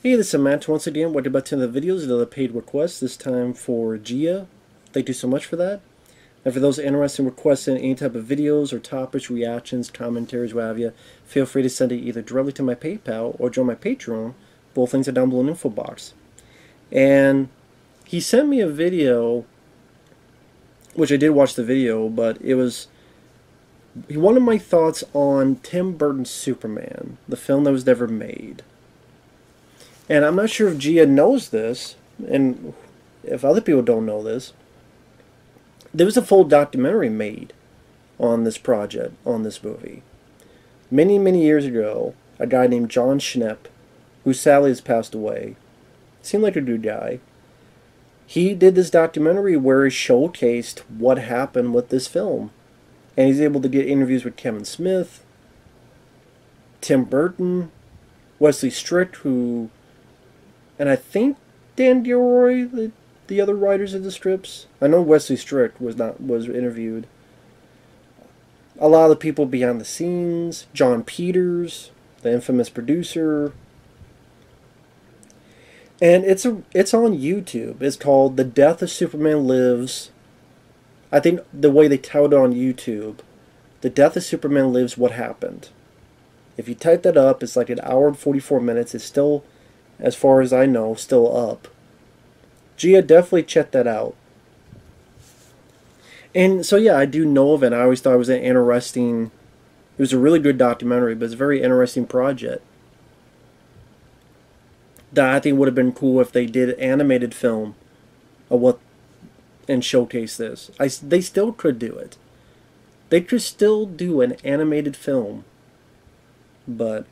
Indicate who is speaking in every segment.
Speaker 1: Hey, this is Matt once again. Welcome back to the videos, another paid request, this time for Gia. Thank you so much for that. And for those interested in requesting any type of videos or topics, reactions, commentaries, what have you, feel free to send it either directly to my PayPal or join my Patreon. Both links are down below in the info box. And he sent me a video, which I did watch the video, but he wanted my thoughts on Tim Burton's Superman, the film that was never made. And I'm not sure if Gia knows this, and if other people don't know this, there was a full documentary made on this project, on this movie. Many, many years ago, a guy named Jon Schnepp, who sadly has passed away, seemed like a good guy, he did this documentary where he showcased what happened with this film. And he's able to get interviews with Kevin Smith, Tim Burton, Wesley Strick, who... and I think Dan Gilroy, the other writers of the strips. I know Wesley Strick was interviewed. A lot of the people behind the scenes. Jon Peters, the infamous producer. And it's on YouTube. It's called The Death of Superman Lives. I think the way they tout it on YouTube, The Death of Superman Lives, What Happened. If you type that up, it's like an hour and 44 minutes. It's still, as far as I know, still up. Gia, definitely check that out. And so yeah, I do know of it. I always thought it was an interesting... it was a really good documentary, but it's a very interesting project. That I think would have been cool if they did an animated film of what... and showcase this. They still could do it. They could still do an animated film. But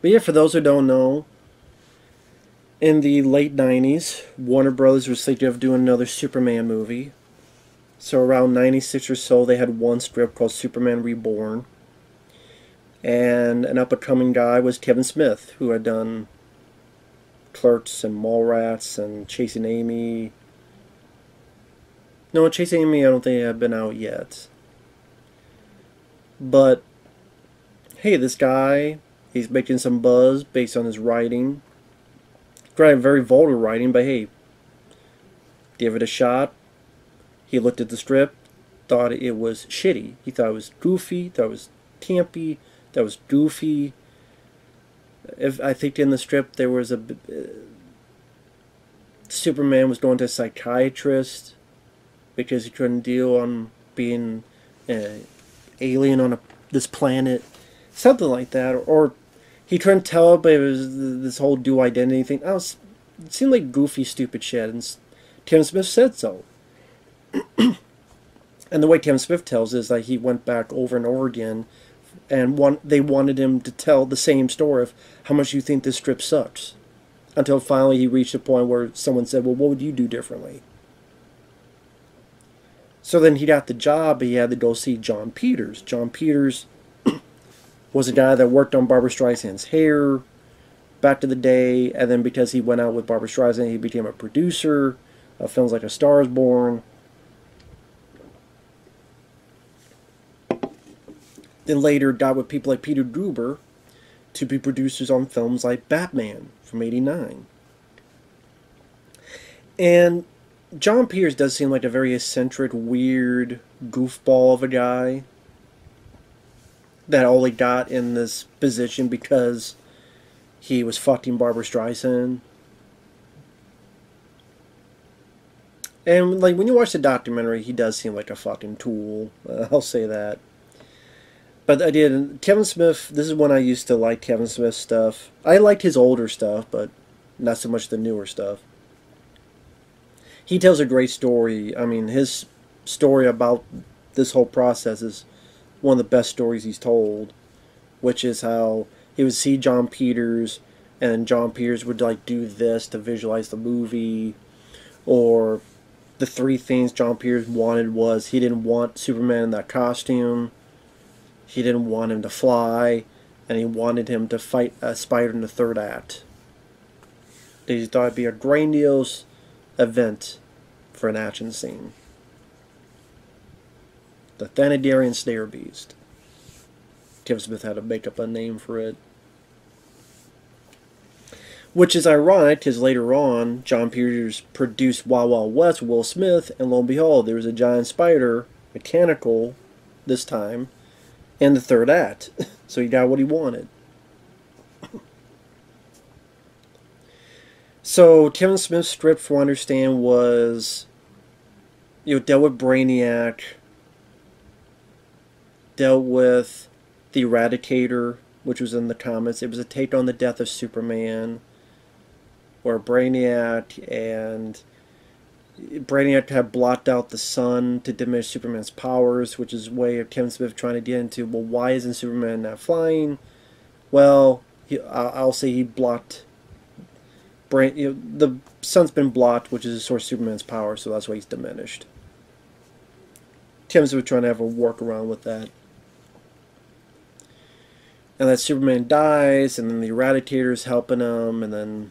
Speaker 1: yeah, for those who don't know, in the late 90s, Warner Brothers was thinking of doing another Superman movie. So around 96 or so, they had one script called Superman Reborn. And an up-and-coming guy was Kevin Smith, who had done Clerks and Mallrats and Chasing Amy. No, Chasing Amy I don't think had been out yet. But, hey, this guy, he's making some buzz based on his writing. Granted, very vulgar writing, but hey, give it a shot. He looked at the strip, thought it was shitty. He thought it was goofy, thought it was campy, that was goofy. I think in the strip there was a... Superman was going to a psychiatrist because he couldn't deal on being an alien on this planet. Something like that. Or he couldn't tell, but it was this whole dual identity thing. It seemed like goofy, stupid shit. And Kevin Smith said so. And the way Kevin Smith tells is that he went back over and over again, and they wanted him to tell the same story of how much you think this strip sucks. Until finally he reached a point where someone said, well, what would you do differently? So then he got the job, but he had to go see Jon Peters. Jon Peters was a guy that worked on Barbra Streisand's hair back to the day, and then because he went out with Barbra Streisand, he became a producer of films like A Star is Born. Then later got with people like Peter Guber to be producers on films like Batman from '89. And Jon Peters does seem like a very eccentric, weird goofball of a guy that only got in this position because he was fucking Barbra Streisand. And like when you watch the documentary, he does seem like a fucking tool. I'll say that. But I did. Kevin Smith, this is when I used to like Kevin Smith stuff. I liked his older stuff, but not so much the newer stuff. He tells a great story. I mean, his story about this whole process is one of the best stories he's told. Which is how he would see Jon Peters, and Jon Peters would like do this to visualize the movie. Or the three things Jon Peters wanted was he didn't want Superman in that costume. He didn't want him to fly, and he wanted him to fight a spider in the third act. He thought it'd be a grandiose event for an action scene. The Thanagarian Slayer Beast. Kevin Smith had to make up a name for it. Which is ironic because later on, John Peters produced Wild Wild West with Will Smith, and lo and behold, there was a giant spider, mechanical this time, in the third act. So he got what he wanted. So Kevin Smith's script, from what I understand, was, dealt with Brainiac, dealt with the Eradicator, which was in the comics. It was a take on the death of Superman, where Brainiac had blocked out the sun to diminish Superman's powers, which is a way of Kevin Smith trying to get into, well, why isn't Superman not flying? Well, I'll say he blocked the sun's been blocked, which is a source of Superman's power, so that's why he's diminished. Kevin Smith trying to have a workaround with that. And that Superman dies, and then the Eradicator's helping him, and then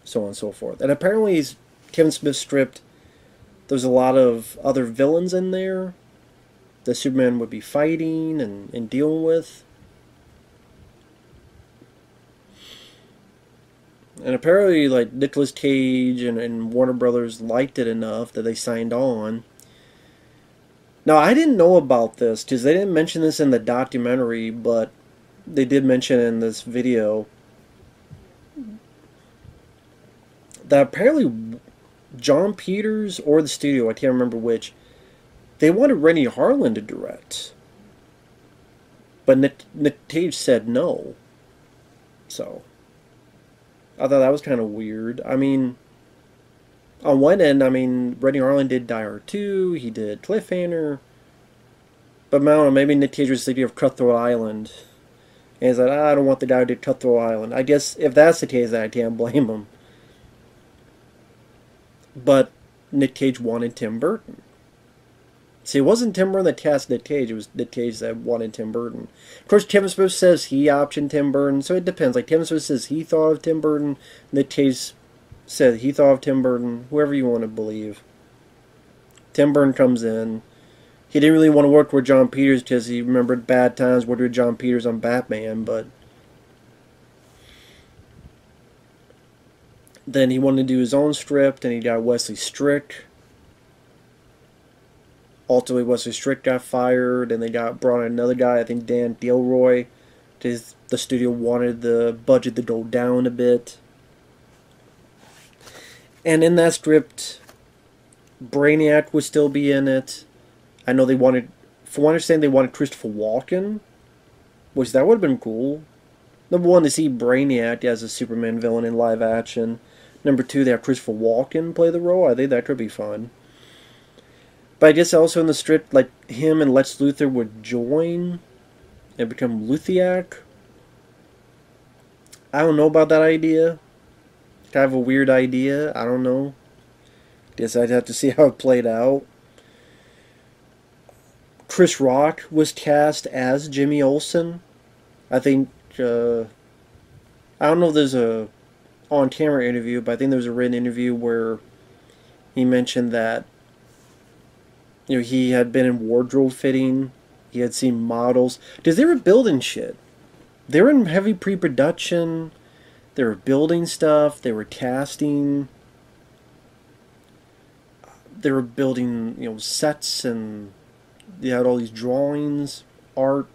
Speaker 1: so on and so forth. And apparently Kevin Smith's script, there's a lot of other villains in there that Superman would be fighting and dealing with. And apparently, like, Nicolas Cage and Warner Brothers liked it enough that they signed on. Now, I didn't know about this, because they didn't mention this in the documentary, but they did mention in this video that apparently John Peters or the studio, I can't remember which, they wanted Renny Harlin to direct. But Nick Cage said no. So I thought that was kind of weird. I mean, on one end, Renny Harlin did Die Hard 2, he did Cliffhanger, but I don't know, maybe Nick Cage was thinking of Cutthroat Island, and he's like, I don't want the guy who did Cutthroat Island. I guess if that's the case, I can't blame him. But Nick Cage wanted Tim Burton. See, it wasn't Tim Burton that cast Nick Cage, it was Nick Cage that wanted Tim Burton. Of course, Kevin Smith says he optioned Tim Burton, so it depends. Like, Kevin Smith says he thought of Tim Burton, Nick Cage said he thought of Tim Burton, whoever you want to believe. Tim Burton comes in. He didn't really want to work with John Peters because he remembered bad times working with John Peters on Batman, but then he wanted to do his own script, and he got Wesley Strick. Ultimately, Wesley Strick got fired, and they brought in another guy, I think Dan Gilroy. The studio wanted the budget to go down a bit. And in that script, Brainiac would still be in it. I know they wanted, from what I understand, they wanted Christopher Walken, which that would have been cool. Number one, to see Brainiac as a Superman villain in live action. Number two, they have Christopher Walken play the role. I think that could be fun. But I guess also in the script, like, him and Lex Luthor would join and become Luthiac. I don't know about that idea. Kind of a weird idea. I don't know. Guess I'd have to see how it played out. Chris Rock was cast as Jimmy Olsen. I think, I don't know if there's a on-camera interview, but I think there was a written interview where he mentioned that, he had been in wardrobe fitting. He had seen models. Because they were building shit. They were in heavy pre-production. They were building stuff. They were casting. They were building, sets, and they had all these drawings, art.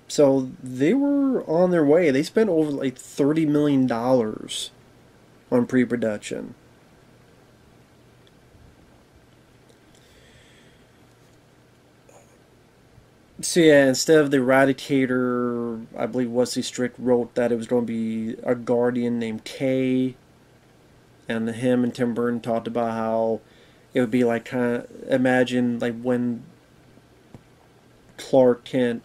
Speaker 1: So they were on their way. They spent over like $30 million on pre-production. So yeah, instead of the Eradicator, I believe Wesley Strick wrote that it was going to be a Guardian named Kay. And him and Tim Burton talked about how it would be like, kind of, imagine like when Clark Kent,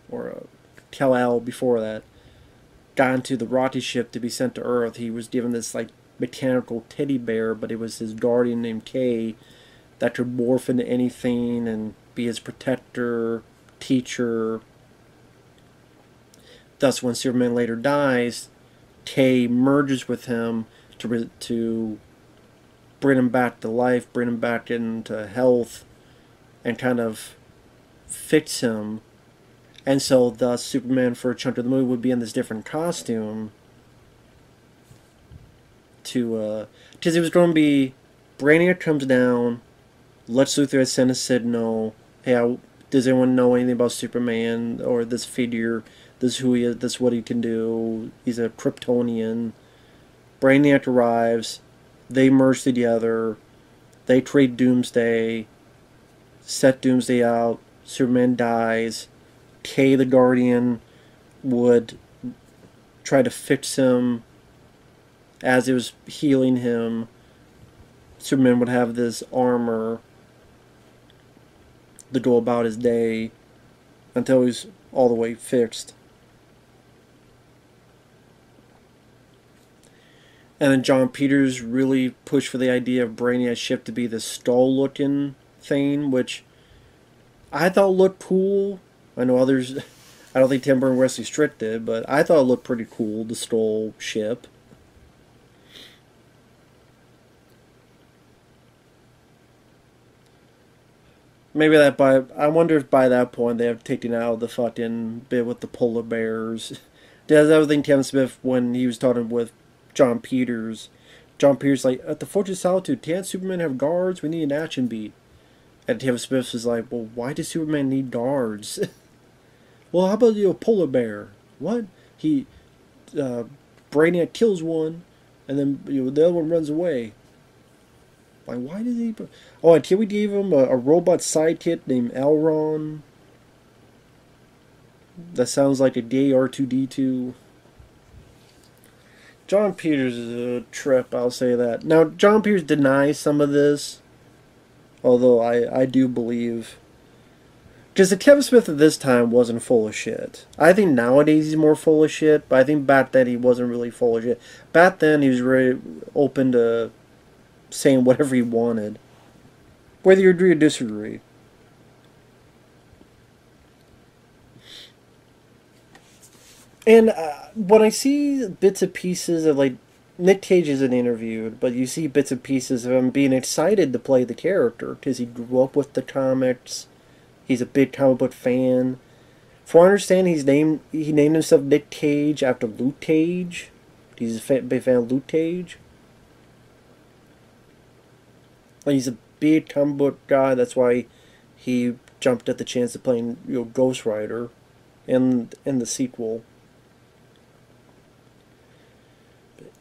Speaker 1: or Kal-El before that, got into the rocket ship to be sent to Earth. He was given this like mechanical teddy bear, but it was his guardian named Kay that could morph into anything and be his protector, teacher. Thus, when Superman later dies, Kay merges with him to bring him back to life, bring him back into health, and kind of fix him. And so, thus, Superman for a chunk of the movie would be in this different costume, to, because it was going to be, Brainiac comes down, Lex Luthor has sent a signal, hey, does anyone know anything about Superman, or this figure, this is who he is, this is what he can do, he's a Kryptonian. Brainiac arrives, they merge together, they create Doomsday, set Doomsday out, Superman dies, Kay the Guardian would try to fix him. As it was healing him, Superman would have this armor to go about his day until he's all the way fixed. And then John Peters really pushed for the idea of Brainiac's ship to be this skull-looking thing, which I thought looked cool. I know others, I don't think Tim Burton and Wesley Strick did, but I thought it looked pretty cool, the skull ship. Maybe I wonder if by that point they have taken out the fucking bit with the polar bears. That's the other thing Kevin Smith, when he was talking with John Peters like, at the Fortress of Solitude, can't Superman have guards? We need an action beat. And Kevin Smith was like, well, why does Superman need guards? Well, how about a polar bear? What? Brainiac kills one, and then the other one runs away. Like, why did he... Oh, and we gave him a robot sidekick named Elron. That sounds like a gay R2-D2. John Peters is a trip, I'll say that. Now, John Peters denies some of this, although I do believe... Because the Kevin Smith of this time wasn't full of shit. I think nowadays he's more full of shit, but I think back then he wasn't really full of shit. Back then he was very open to saying whatever he wanted, whether you agree or disagree. And when I see bits and pieces of, like, Nick Cage isn't interviewed, but you see bits and pieces of him being excited to play the character because he grew up with the comics. He's a big comic book fan. From what I understand, he named himself Nick Cage after Luke Cage. He's a big fan of Luke Cage. Like, he's a big comic book guy. That's why he jumped at the chance of playing, Ghost Rider in the sequel.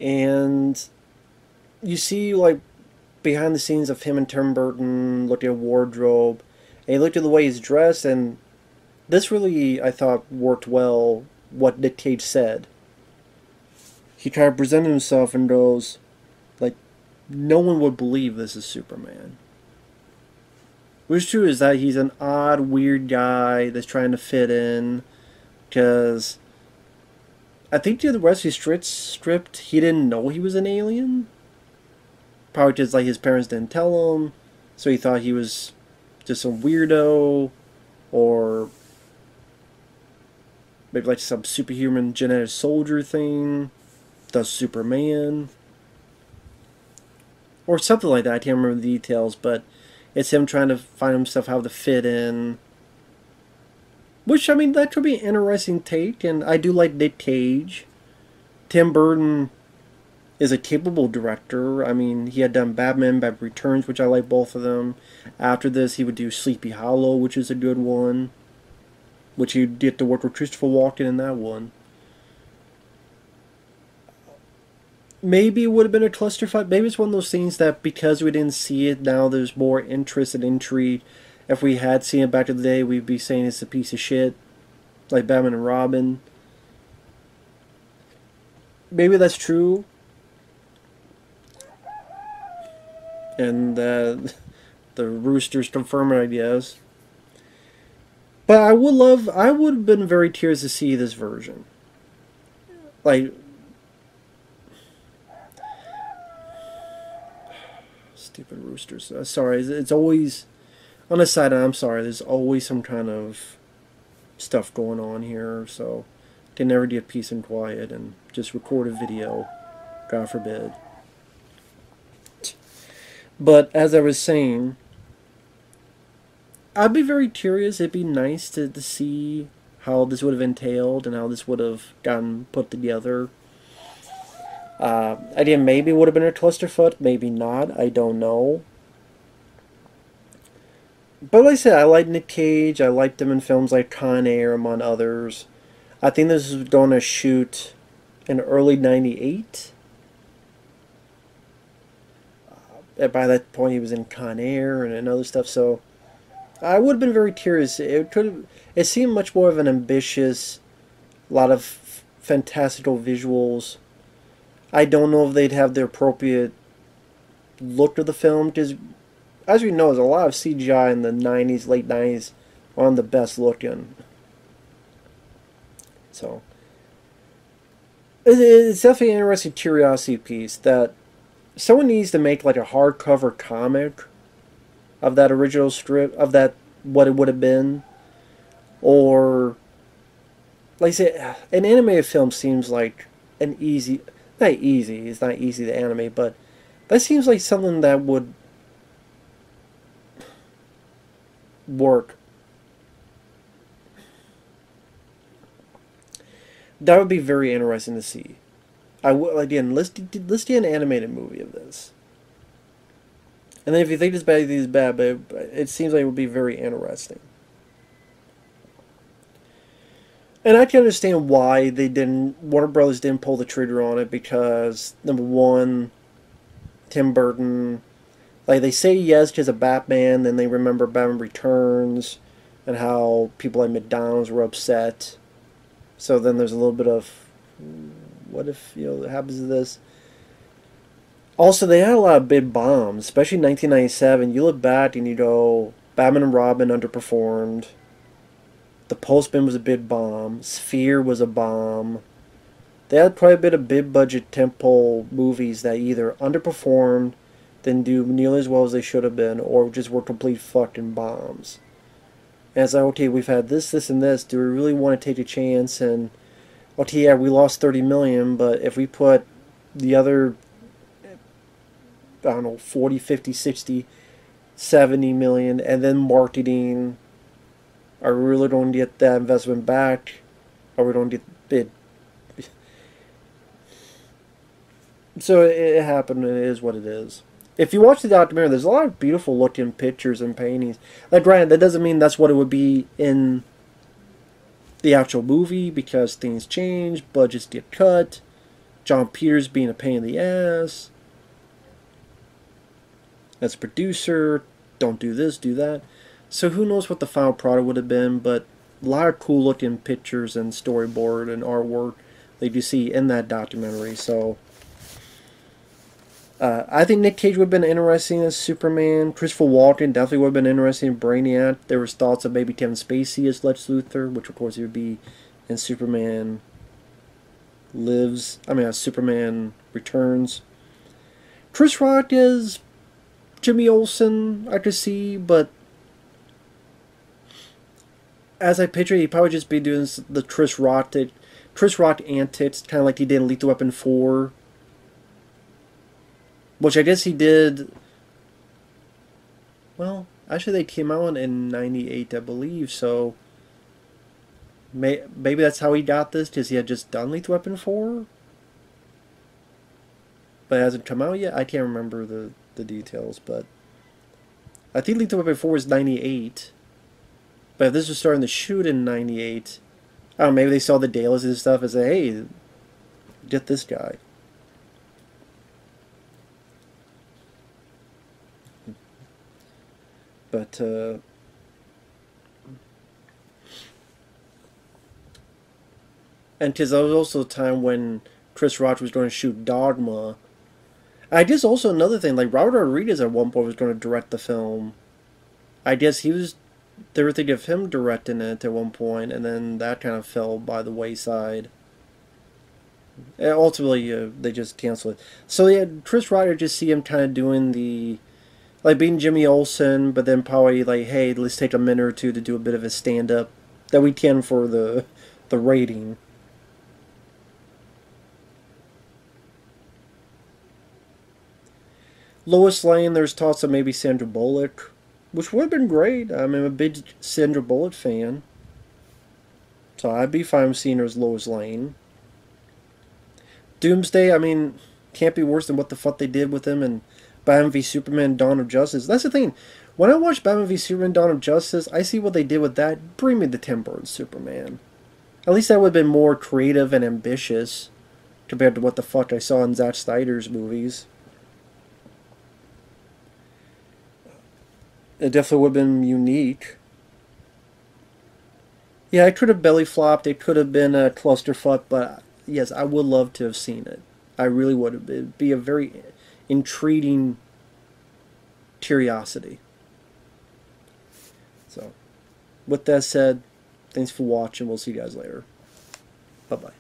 Speaker 1: And you see, like, behind the scenes of him and Tim Burton looking at wardrobe. And he looked at the way he's dressed, and this really, I thought, worked well, what Nick Cage said. He kind of presented himself and goes, like, no one would believe this is Superman. What's true is that he's an odd, weird guy that's trying to fit in, because I think the Wesley Strick script, he didn't know he was an alien. Probably just, like, his parents didn't tell him, so he thought he was just some weirdo, or maybe like some superhuman genetic soldier thing, does Superman, or something like that. I can't remember the details, but it's him trying to find himself how to fit in. Which, I mean, that could be an interesting take, and I do like Nick Cage. Tim Burton is a capable director. I mean, he had done Batman Returns, which I like both of them. After this, he would do Sleepy Hollow, which is a good one. Which he'd get to work with Christopher Walken in that one. Maybe it would have been a clusterfuck. Maybe it's one of those things that because we didn't see it, now there's more interest and intrigue. If we had seen it back in the day, we'd be saying it's a piece of shit. Like Batman and Robin. Maybe that's true. And the Roosters confirm it, I guess. But I would have been very curious to see this version. Like, stupid Roosters. Sorry, it's always, on the side, I'm sorry, there's always some kind of stuff going on here, so can never get peace and quiet and just record a video, God forbid. But as I was saying, I'd be very curious. It'd be nice to see how this would have entailed and how this would have gotten put together. Again, maybe it would have been a clusterfuck, maybe not. I don't know. But like I said, I like Nick Cage. I liked him in films like Con Air, among others. I think this is going to shoot in early '98. By that point, he was in Con Air and other stuff. So I would have been very curious. It seemed much more of an ambitious, a lot of fantastical visuals. I don't know if they'd have the appropriate look to the film because, as we know, there's a lot of CGI in the '90s, late '90s, on the best looking. So it's definitely an interesting curiosity piece that someone needs to make like a hardcover comic of that original strip, of that what it would have been, or like I say, an animated film seems like an easy, not easy, it's not easy to animate, but that seems like something that would work. That would be very interesting to see. I would, again, let's do an animated movie of this. And then if you think it's bad, but it seems like it would be very interesting. And I can understand why Warner Brothers didn't pull the trigger on it, because, number one, Tim Burton, like, they say yes because of Batman, then they remember Batman Returns, and how people like McDonald's were upset. So then there's a little bit of, what if, it happens to this? Also, they had a lot of big bombs, especially in 1997. You look back and you go, Batman and Robin underperformed. The Postman was a big bomb. Sphere was a bomb. They had quite a bit of big budget tentpole movies that either underperformed, didn't do nearly as well as they should have been, or just were complete fucking bombs. And it's like, okay, we've had this, this, and this. Do we really want to take a chance? And, okay, yeah, we lost $30 million, but if we put the other, I don't know, 40, 50, 60, 70 million, and then marketing, are we really going to get that investment back? Are we going to get bid? So it happened, and it is what it is. If you watch the documentary, there's a lot of beautiful looking pictures and paintings. Like, granted, that doesn't mean that's what it would be in the actual movie, because things change, budgets get cut, John Peters being a pain in the ass. As a producer, don't do this, do that. So who knows what the final product would have been, but a lot of cool looking pictures and storyboard and artwork that you see in that documentary. So I think Nick Cage would have been interesting as Superman. Christopher Walken definitely would have been interesting in Brainiac. There was thoughts of maybe Kevin Spacey as Lex Luthor, which of course he would be in Superman Superman Returns. Chris Rock is Jimmy Olsen, I could see, but as I picture, he'd probably just be doing the Chris Rock antics, kind of like he did in Lethal Weapon 4. Which I guess he did. Well, actually, they came out in '98, I believe. So maybe that's how he got this, because he had just done Lethal Weapon 4, but it hasn't come out yet. I can't remember the details, but I think Lethal Weapon 4 was '98. But if this was starting to shoot in '98, I don't know. Maybe they saw the dailies and stuff and said, "Hey, get this guy." But and because there was also a time when Chris Rock was going to shoot Dogma. I guess also another thing, like Robert Rodriguez at one point was going to direct the film. I guess they were thinking of him directing it at one point, and then that kind of fell by the wayside. And ultimately, they just canceled it. So yeah, Chris Rock, I just see him kind of doing like being Jimmy Olsen, but then probably like, hey, let's take a minute or two to do a bit of a stand-up that we can for the rating. Lois Lane, there's talks of maybe Sandra Bullock, which would have been great. I'm a big Sandra Bullock fan, so I'd be fine with seeing her as Lois Lane. Doomsday, I mean, can't be worse than what the fuck they did with him in Batman v Superman: Dawn of Justice. That's the thing. When I watch Batman v Superman: Dawn of Justice, I see what they did with that. Bring me the Tim Burton Superman. At least that would have been more creative and ambitious compared to what the fuck I saw in Zack Snyder's movies. It definitely would have been unique. Yeah, it could have belly flopped. It could have been a clusterfuck, but yes, I would love to have seen it. I really would have. It'd be a very intriguing curiosity. So, with that said, thanks for watching. We'll see you guys later. Bye-bye.